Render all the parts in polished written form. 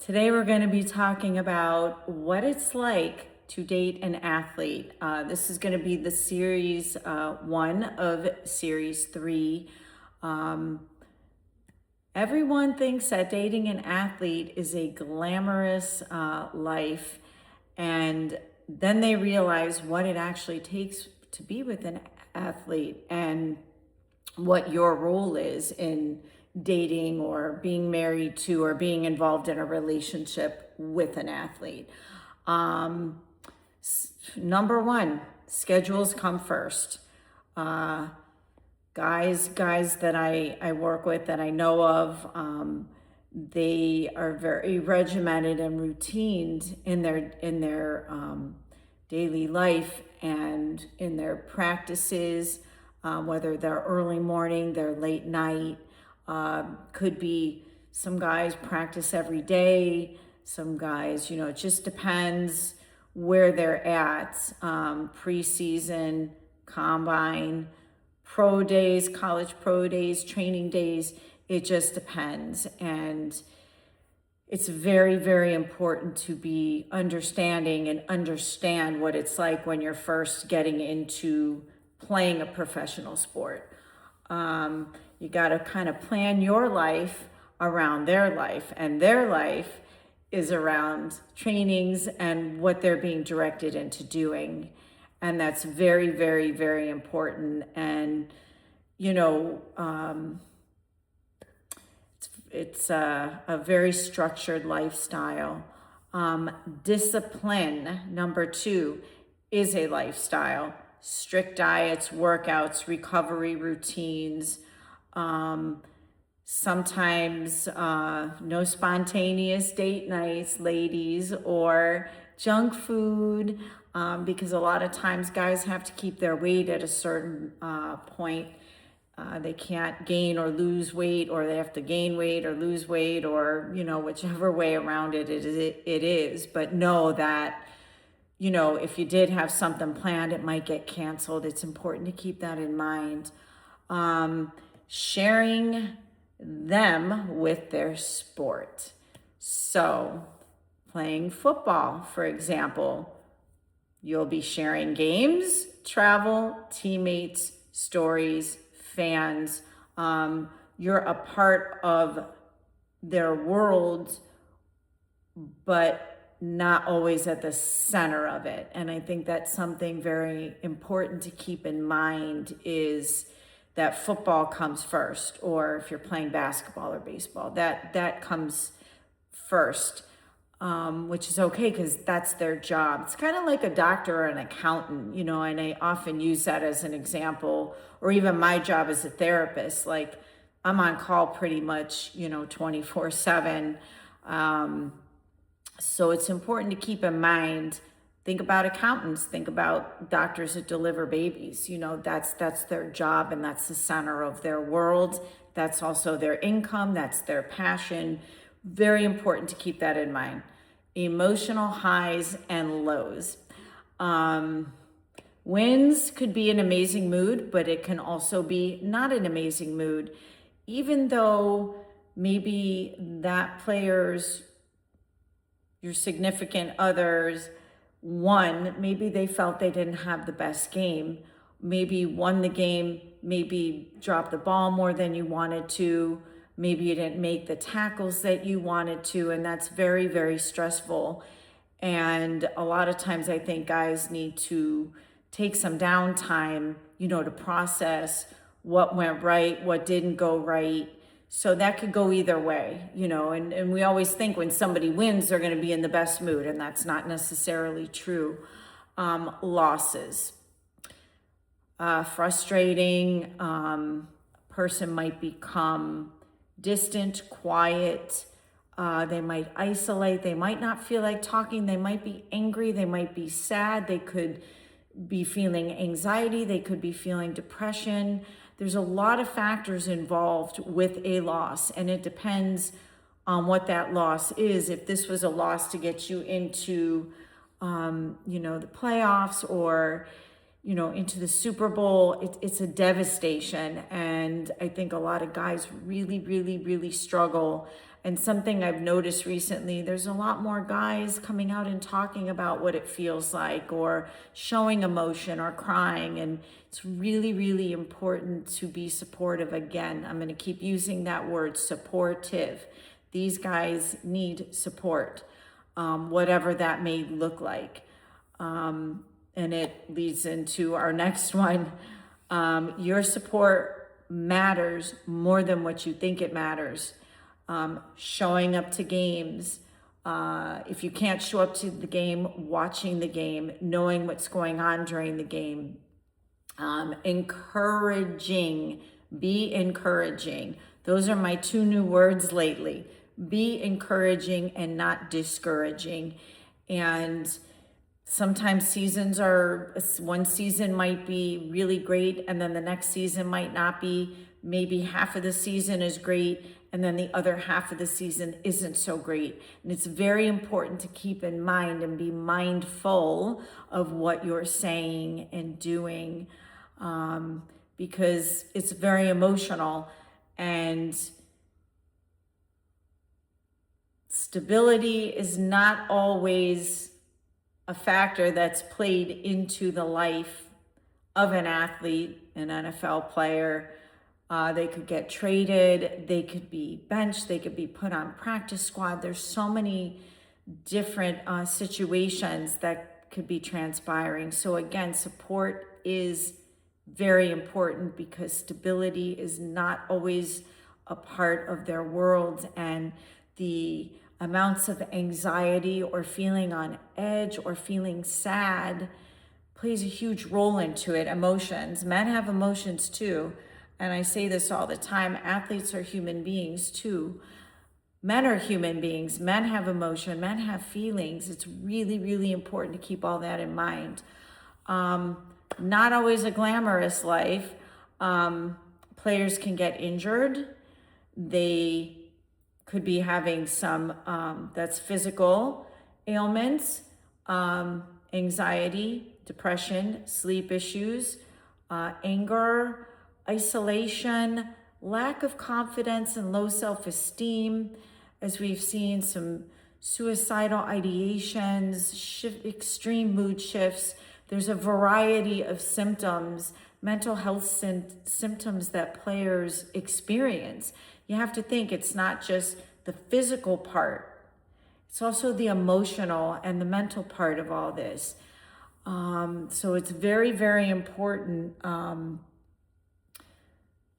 Today we're going to be talking about what it's like to date an athlete. This is going to be the series one of series three. Um, Everyone thinks that dating an athlete is a glamorous life, and then they realize what it actually takes to be with an athlete and what your role is in dating or being married to or being involved in a relationship with an athlete. Um, Number one, schedules come first. Uh, guys that I work with that I know of, they are very regimented and routined in their daily life and in their practices, whether they're early morning, they're late night. Could be some guys practice every day. Some guys, it just depends where they're at. Preseason, combine, pro days, college pro days, training days. It just depends. And it's very, very important to be understanding and understand what it's like when you're first getting into playing a professional sport. You got to kind of plan your life around their life, and their life is around trainings and what they're being directed into doing. And that's very, very, very important. And, you know, it's a very structured lifestyle. Discipline, number two, is a lifestyle. Strict diets, workouts, recovery routines. Sometimes no spontaneous date nights, ladies, or junk food, because a lot of times guys have to keep their weight at a certain point. They can't gain or lose weight, or they have to gain weight or lose weight, or, whichever way around it is. But know that, if you did have something planned, it might get canceled. It's important to keep that in mind. Sharing them with their sport. So, playing football, for example, you'll be sharing games, travel, teammates, stories, fans. You're a part of their world, but not always at the center of it. And I think that's something very important to keep in mind, is that football comes first, or if you're playing basketball or baseball, that comes first, which is okay because that's their job. It's kind of like a doctor or an accountant, and I often use that as an example, or even my job as a therapist. Like, I'm on call pretty much, 24/7. So it's important to keep in mind. Think about accountants, think about doctors that deliver babies. That's their job, and that's the center of their world. That's also their income, that's their passion. Very important to keep that in mind. Emotional highs and lows. Wins could be an amazing mood, but it can also be not an amazing mood. Even though maybe that player's, your significant others, won, maybe they felt they didn't have the best game, maybe won the game, maybe dropped the ball more than you wanted to, maybe you didn't make the tackles that you wanted to, and that's very, very stressful. And a lot of times I think guys need to take some downtime, to process what went right, what didn't go right. So that could go either way, and we always think when somebody wins, they're going to be in the best mood, and that's not necessarily true. Losses. Frustrating. Person might become distant, quiet. They might isolate. They might not feel like talking. They might be angry. They might be sad. They could be feeling anxiety. They could be feeling depression. There's a lot of factors involved with a loss, and it depends on what that loss is. If this was a loss to get you into, the playoffs, or, into the Super Bowl, it's a devastation. And I think a lot of guys really, really, really struggle. And something I've noticed recently, there's a lot more guys coming out and talking about what it feels like, or showing emotion or crying. And it's really, really important to be supportive. Again, I'm going to keep using that word, supportive. These guys need support, whatever that may look like. And it leads into our next one. Your support matters more than what you think it matters. Showing up to games. If you can't show up to the game, watching the game, knowing what's going on during the game. Encouraging. Be encouraging. Those are my two new words lately. Be encouraging and not discouraging. And sometimes one season might be really great, and then the next season might not be. Maybe half of the season is great, and then the other half of the season isn't so great. And it's very important to keep in mind and be mindful of what you're saying and doing, because it's very emotional. And stability is not always a factor that's played into the life of an athlete, an NFL player. They could get traded, they could be benched, they could be put on practice squad. There's so many different situations that could be transpiring. So again, support is very important, because stability is not always a part of their world, and the amounts of anxiety or feeling on edge or feeling sad plays a huge role into it. Emotions. Men have emotions too. And I say this all the time, athletes are human beings too. Men are human beings. Men have emotion. Men have feelings. It's really, really important to keep all that in mind. Not always a glamorous life. Players can get injured. They could be having some that's physical ailments, anxiety, depression, sleep issues, anger, isolation, lack of confidence and low self-esteem, as we've seen some suicidal ideations, extreme mood shifts. There's a variety of symptoms, mental health symptoms that players experience. You have to think it's not just the physical part, it's also the emotional and the mental part of all this. So it's very, very important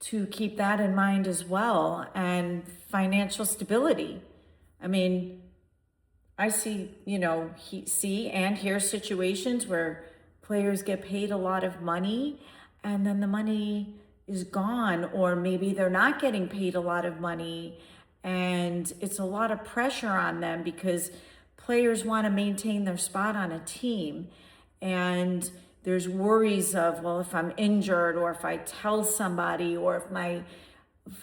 to keep that in mind as well. And financial stability. I mean, I see and hear situations where players get paid a lot of money and then the money is gone, or maybe they're not getting paid a lot of money, and it's a lot of pressure on them because players want to maintain their spot on a team. And there's worries of, well, if I'm injured, or if I tell somebody, or if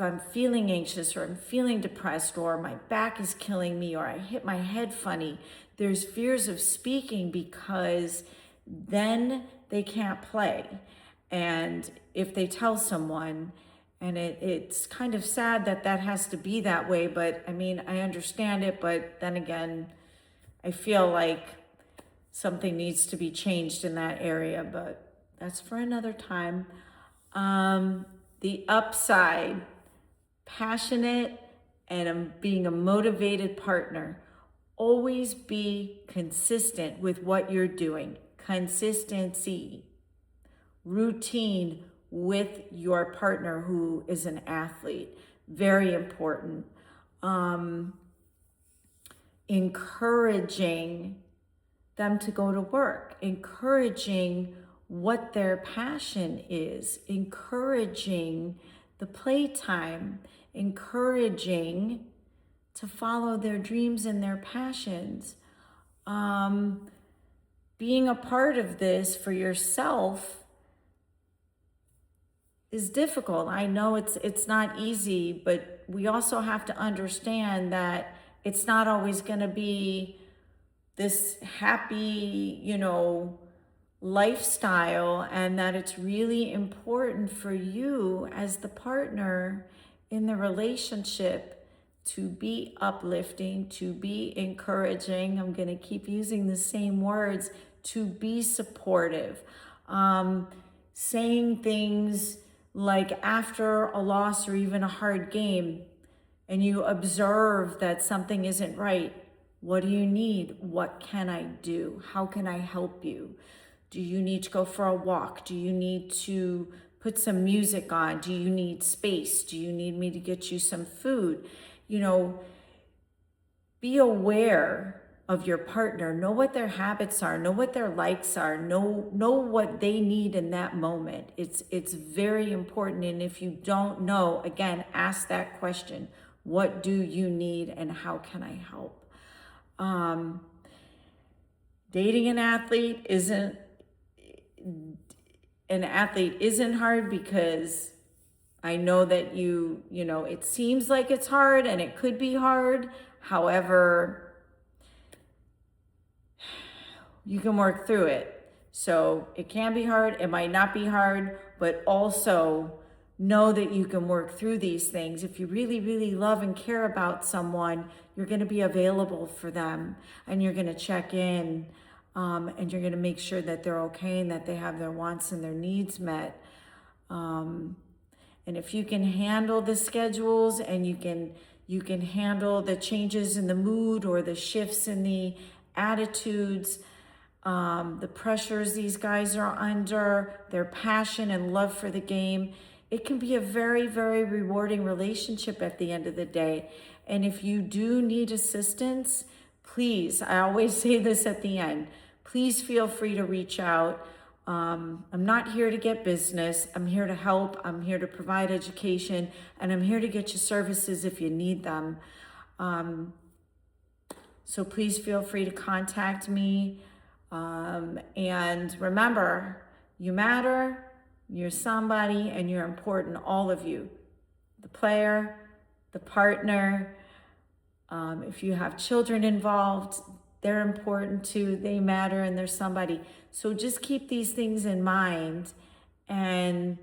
I'm feeling anxious, or I'm feeling depressed, or my back is killing me, or I hit my head funny, there's fears of speaking because then they can't play. And if they tell someone, and it's kind of sad that has to be that way, but I mean, I understand it, but then again, I feel like something needs to be changed in that area, but that's for another time. The upside, passionate and being a motivated partner. Always be consistent with what you're doing. Consistency. Routine with your partner who is an athlete. Very important. Encouraging them to go to work. Encouraging what their passion is. Encouraging the playtime. Encouraging to follow their dreams and their passions. Being a part of this for yourself is difficult. I know it's not easy, but we also have to understand that it's not always going to be this happy, lifestyle, and that it's really important for you as the partner in the relationship to be uplifting, to be encouraging. I'm going to keep using the same words, to be supportive. Saying things like after a loss or even a hard game, and you observe that something isn't right. What do you need? What can I do? How can I help you? Do you need to go for a walk? Do you need to put some music on? Do you need space? Do you need me to get you some food? You know, be aware of your partner. Know what their habits are. Know what their likes are. Know what they need in that moment. It's very important. And if you don't know, again, ask that question. What do you need and how can I help? Dating an athlete isn't hard, because I know that you know, it seems like it's hard and it could be hard. However, you can work through it. So it can be hard, it might not be hard, but also know that you can work through these things. If you really, really love and care about someone, you're going to be available for them, and you're going to check in, and you're going to make sure that they're okay and that they have their wants and their needs met. And if you can handle the schedules, and you can handle the changes in the mood or the shifts in the attitudes, the pressures these guys are under, their passion and love for the game, it can be a very, very rewarding relationship at the end of the day. And if you do need assistance, please, I always say this at the end, please feel free to reach out. I'm not here to get business. I'm here to help. I'm here to provide education, and I'm here to get you services if you need them. So please feel free to contact me. And remember, you matter, you're somebody, and you're important, all of you. The player, the partner, if you have children involved, they're important too. They matter, and they're somebody. So just keep these things in mind and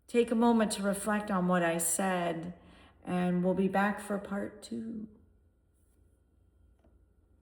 take a moment to reflect on what I said, and we'll be back for part 2.